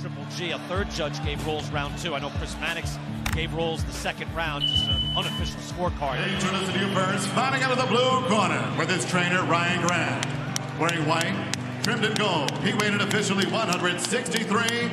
Triple G, a third judge gave Rolls round 2. I know Chris Mannix gave Rolls the second round, just an unofficial scorecard. Introducing you first, fighting out of the blue corner with his trainer Ryan Grant. Wearing white, trimmed in gold, he weighed in officially 163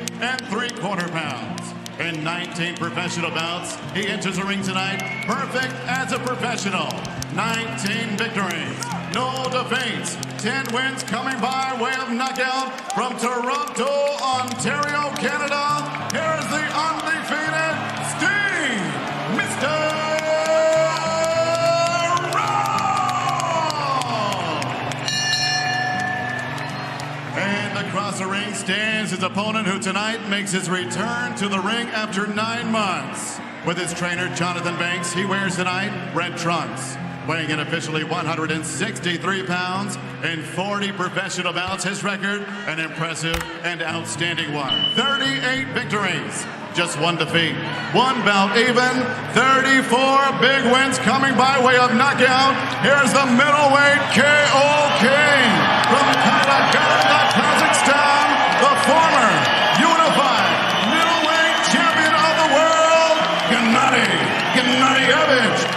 3/4 pounds. In 19 professional bouts, he enters the ring tonight perfect as a professional. 19 victories, no defeats, 10 wins coming by way of knockout from Toronto, Ontario, Canada. Here's the undefeated Steve, Mr. And across the ring stands his opponent, who tonight makes his return to the ring after 9 months. With his trainer, Jonathan Banks, he wears tonight red trunks. Weighing in officially 163 pounds in 40 professional bouts, his record an impressive and outstanding one. 38 victories, just 1 defeat, 1 bout even, 34 big wins coming by way of knockout. Here's the middleweight KO King from Kazakhstan, the former unified middleweight champion of the world, Gennady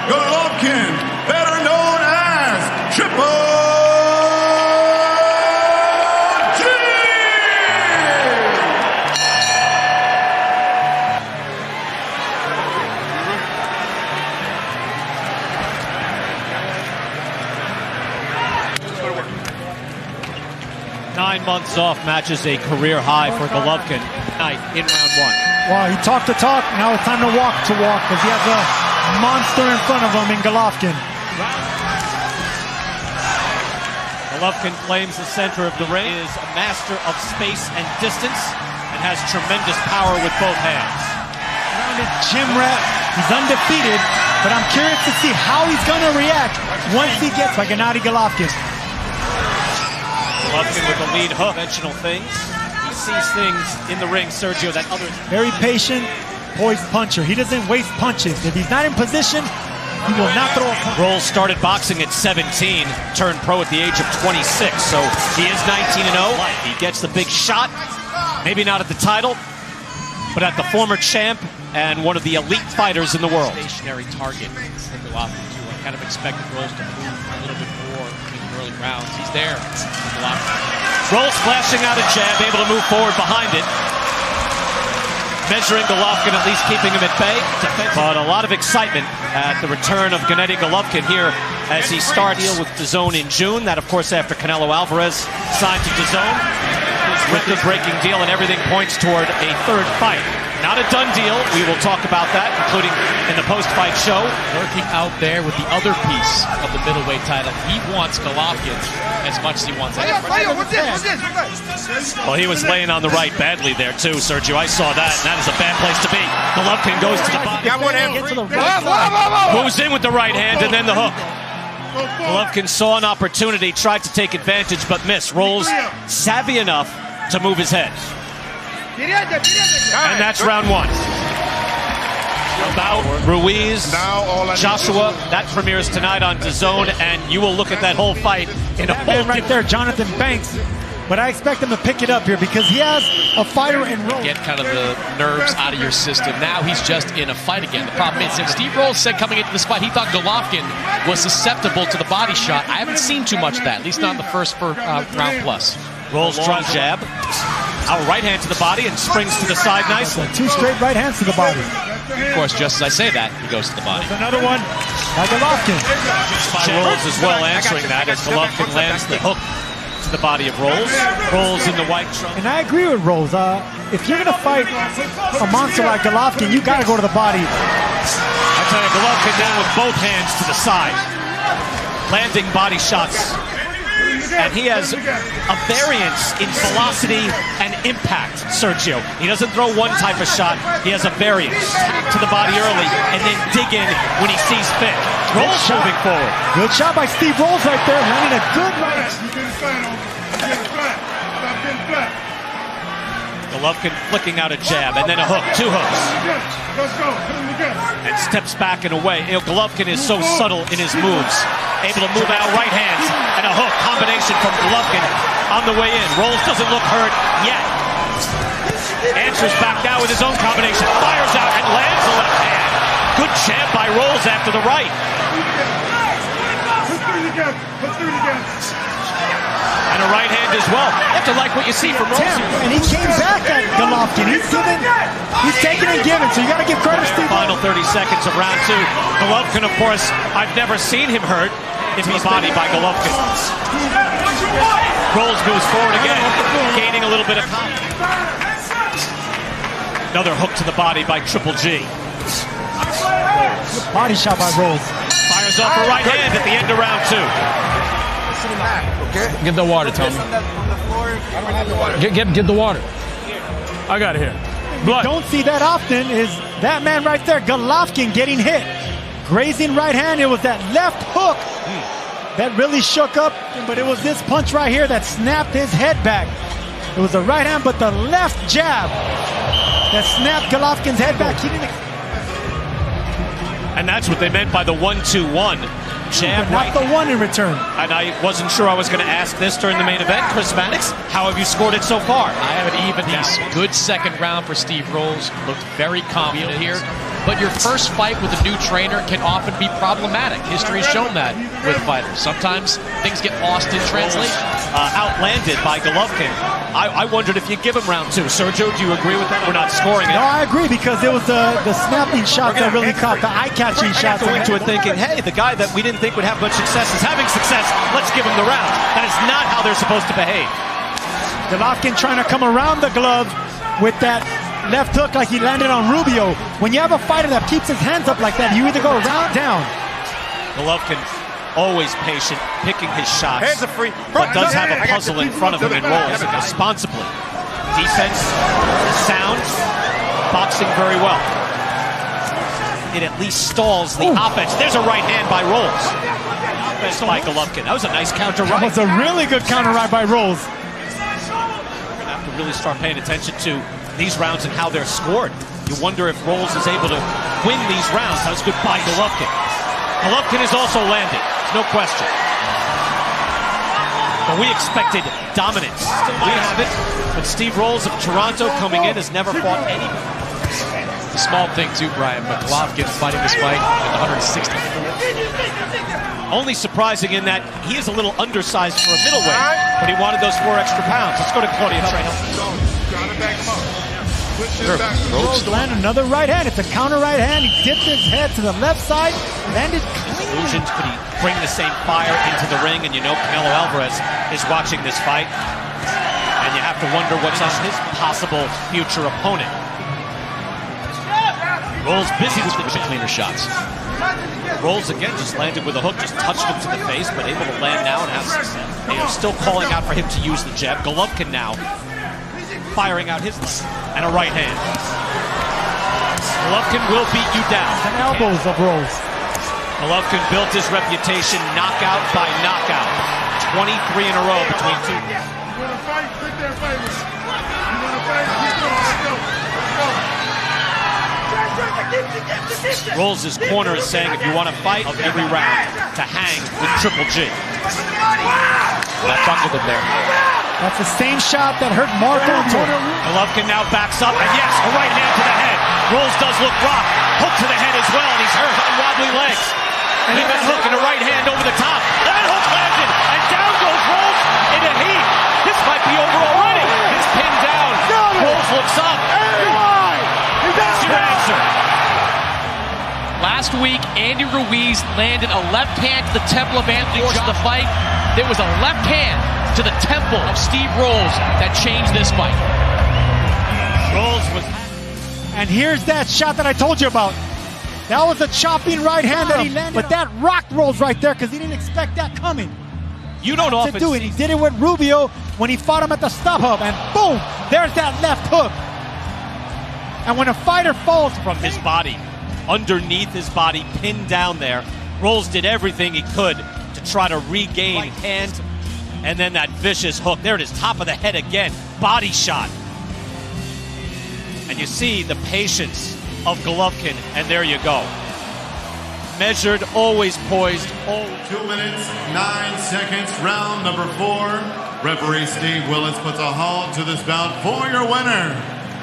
Golovkin, better known as Triple G! Nine months off matches a career high for Golovkin tonight in round 1. Well, he talked the talk, now it's time to walk because he has a monster in front of him in Golovkin. Golovkin claims the center of the ring, is a master of space and distance, and has tremendous power with both hands. Rounded gym rat, he's undefeated, but I'm curious to see how he's going to react once he gets by Gennady Golovkin. Golovkin with the lead hook, conventional things. He sees things in the ring, Sergio, that others... Very patient, poised puncher. He doesn't waste punches. If he's not in position, he will not throw a punch. Rolls started boxing at 17, turned pro at the age of 26, so he is 19-0. He gets the big shot, maybe not at the title, but at the former champ and one of the elite fighters in the world. Stationary target for Golovkin, too. I kind of expected Rolls to move a little bit more in the early rounds. He's there for Golovkin. Rolls flashing out a jab, able to move forward behind it. Measuring Golovkin, at least keeping him at bay. But a lot of excitement at the return of Gennady Golovkin here as he starts with DAZN in June. That, of course, after Canelo Alvarez signed to DAZN. With the breaking deal, and everything points toward a third fight. Not a done deal. We will talk about that, including in the post-fight show. Working out there with the other piece of the middleweight title. He wants Golovkin as much as he wants anyone. Well, he was laying on the right badly there, too, Sergio. I saw that, and that is a bad place to be. Golovkin goes to the body. Moves in with the right hand, and then the hook. Golovkin saw an opportunity, tried to take advantage, but missed. Rolls savvy enough to move his head. And that's round 1. About Ruiz, Joshua, that premieres tonight on DAZN, and you will look at that whole fight in a whole right there, Jonathan Banks. But I expect him to pick it up here because he has a fighter in Rolls. Get kind of the nerves out of your system. Now he's just in a fight again. The problem is, Steve Rolls said coming into this fight, he thought Golovkin was susceptible to the body shot. I haven't seen too much of that, at least not in the first round plus. Rolls tries jab. Our right hand to the body and springs to the side nicely. 2 straight right hands to the body. Of course, just as I say that, he goes to the body. That's another one by Golovkin. By Rolls as well answering that as Golovkin lands the hook to the body of Rolls. Rolls in the white trunk. And I agree with Rolls. If you're going to fight a monster like Golovkin, you got to go to the body. I tell you, Golovkin down with both hands to the side. Landing body shots. And he has a variance in velocity and impact, Sergio. He doesn't throw one type of shot. He has a variance. To the body early and then dig in when he sees fit. Rolls moving forward. Good shot by Steve Rolls right there. Landing a good right. Golovkin flicking out a jab and then a hook. 2 hooks. And steps back and away. You know, Golovkin is so subtle in his moves. Able to move out right hands and a hook combination from Golovkin on the way in. Rolls doesn't look hurt yet. answers back now with his own combination. Fires out and lands the left hand. Good jab by Rolls after the right. And a right hand as well. You have to like what you see from Rolls. And he came back at Golovkin. He's taking and giving, so you got to give credit to Steve. Final 30 seconds of round 2. Golovkin, of course, I've never seen him hurt in his body by Golovkin. Rolls moves forward again, gaining a little bit of confidence. Another hook to the body by Triple G. Body shot by Rolls. Fires off a right hand at the end of round 2. Get the water, Tommy. Get the water. I got it here. Blood. Don't see that often is that man right there, Golovkin, getting hit. Grazing right hand. It was that left hook that really shook up, but it was this punch right here that snapped his head back. It was the right hand, but the left jab that snapped Golovkin's head back. He didn't. And that's what they meant by the 1-2-1. Jab But not the one in return. And I wasn't sure I was going to ask this during the main event. Chris Mannix, how have you scored it so far? I have it even now. Good second round for Steve Rolls. Looked very confident here. But your first fight with a new trainer can often be problematic. History has shown that with fighters. Sometimes things get lost in translation. Outlanded by Golovkin. I wondered if you give him round 2. Sergio, do you agree with that? We're not scoring it. No, I agree, because it was the snapping shots that really caught, the eye-catching shots. Going into it thinking, hey, the guy that we didn't think would have much success is having success. Let's give him the round. That is not how they're supposed to behave. Golovkin trying to come around the glove with that left hook like he landed on Rubio. When you have a fighter that keeps his hands up like that, you either go round down. Golovkin always patient, picking his shots, but does have a puzzle in front of him and Rolls responsibly. Defense, sound, boxing very well. It at least stalls the offense. There's a right hand by Rolls. Offense by Golovkin. That was a nice counter right. That was a really good counter right by Rolls. We're going to have to really start paying attention to these rounds and how they're scored. You wonder if Rolls is able to win these rounds. That was good by Golovkin. Golovkin is also landing. No question. But we expected dominance. We have it. But Steve Rolls of Toronto coming in has never fought anybody. A small thing too, Brian, but Golovkin fighting this fight at 164. Only surprising in that he is a little undersized for a middleweight, but he wanted those 4 extra pounds. Let's go to Claudia Trejo. Rolls land another right hand. It's a counter right hand. He dipped his head to the left side, landed clean. Illusions, could he bring the same fire into the ring? And you know Canelo Alvarez is watching this fight. And you have to wonder what's on his possible future opponent. Rolls busy with the cleaner shots. Rolls again just landed with a hook, just touched him to the face, but able to land now and has, they are still calling out for him to use the jab. Golovkin now firing out his and a right hand. Golovkin will beat you down. And elbows of Rolls. Golovkin built his reputation knockout by knockout. 23 in a row between two. Rolls' corner is saying if you want to fight of every round, to hang with Triple G. That bungled him there. That's the same shot that hurt Marco Antonio. Golovkin now backs up, and yes, a right hand to the head. Rolls does look rocked. Hook to the head as well, and he's hurt on wobbly legs. And even hook and a right hand over the top. That hook landed, and down goes Rolls in a heat. This might be over already. He's pinned down. Rolls looks up. That's your answer. Last week, Andy Ruiz landed a left hand to the temple of Anthony Joshua. The fight, there was a left hand to the temple of Steve Rolls that changed this fight. Rolls was... And here's that shot that I told you about. That was a chopping right hand that he landed, but that rocked Rolls right there because he didn't expect that coming. You don't often do it. He did it with Rubio when he fought him at the stop hub, and boom, there's that left hook. And when a fighter falls from his body, underneath his body, pinned down there, Rolls did everything he could to try to regain hand, and then that vicious hook. There it is, top of the head again, body shot. And you see the patience of Golovkin, and there you go. Measured, always poised. 2 minutes, 9 seconds, round number 4. Referee Steve Willis puts a halt to this bout for your winner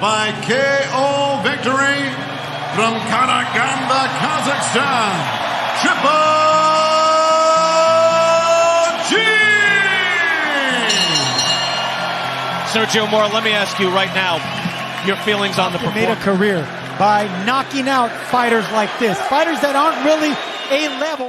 by KO victory from Kazakhstan, Kazakhstan, Triple G! Sergio Mora, let me ask you right now, your feelings on the He made a performance. career by knocking out fighters like this, fighters that aren't really A-level.